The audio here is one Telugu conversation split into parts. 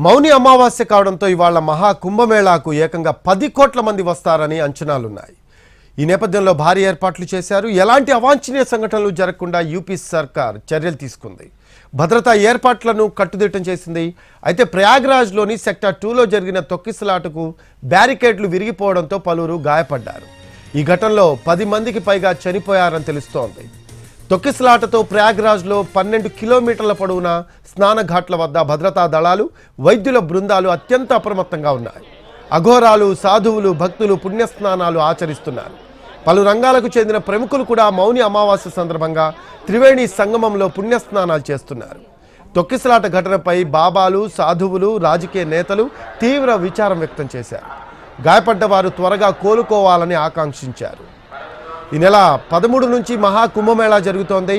మౌని అమావాస్య కావడంతో ఇవాళ మహా కుంభమేళాకు ఏకంగా 10 కోట్ల మంది వస్తారని అంచనాలున్నాయి. ఈ నేపథ్యంలో భారీ ఏర్పాట్లు చేశారు. ఎలాంటి అవాంఛనీయ సంఘటనలు జరగకుండా యూపీ సర్కార్ చర్యలు తీసుకుంది. భద్రతా ఏర్పాట్లను కట్టుదిట్టం చేసింది. అయితే ప్రయాగ్రాజ్లోని సెక్టార్ 2లో జరిగిన తొక్కిసలాటకు బ్యారికేడ్లు విరిగిపోవడంతో పలువురు గాయపడ్డారు. ఈ ఘటనలో 10 మందికి పైగా చనిపోయారని తెలుస్తోంది. తొక్కిసలాటతో ప్రయాగ్రాజ్లో 12 కిలోమీటర్ల పొడవున స్నానఘాట్ల వద్ద భద్రతా దళాలు, వైద్యుల బృందాలు అత్యంత అప్రమత్తంగా ఉన్నాయి. అఘోరాలు, సాధువులు, భక్తులు పుణ్యస్నానాలు ఆచరిస్తున్నారు. పలు రంగాలకు చెందిన ప్రముఖులు కూడా మౌని అమావాస్య సందర్భంగా త్రివేణి సంగమంలో పుణ్యస్నానాలు చేస్తున్నారు. తొక్కిసలాట ఘటనపై బాబాలు, సాధువులు, రాజకీయ నేతలు తీవ్ర విచారం వ్యక్తం చేశారు. గాయపడ్డవారు త్వరగా కోలుకోవాలని ఆకాంక్షించారు. ఈ నెల 13 నుంచి మహా కుంభమేళా జరుగుతోంది.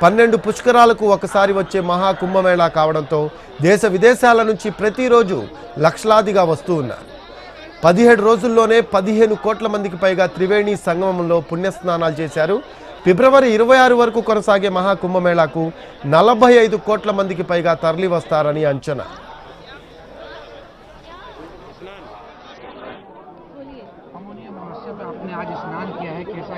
12 పుష్కరాలకు ఒకసారి వచ్చే మహా కుంభమేళా కావడంతో దేశ విదేశాల నుంచి ప్రతిరోజు లక్షలాదిగా వస్తూ ఉన్నారు. 17 రోజుల్లోనే 15 కోట్ల మందికి పైగా త్రివేణి సంగమంలో పుణ్యస్నానాలు చేశారు. ఫిబ్రవరి 26 వరకు కొనసాగే మహా కుంభమేళాకు 45 కోట్ల మందికి పైగా తరలి వస్తారని అంచనా. आपने आज स्नान किया है, कैसा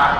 आप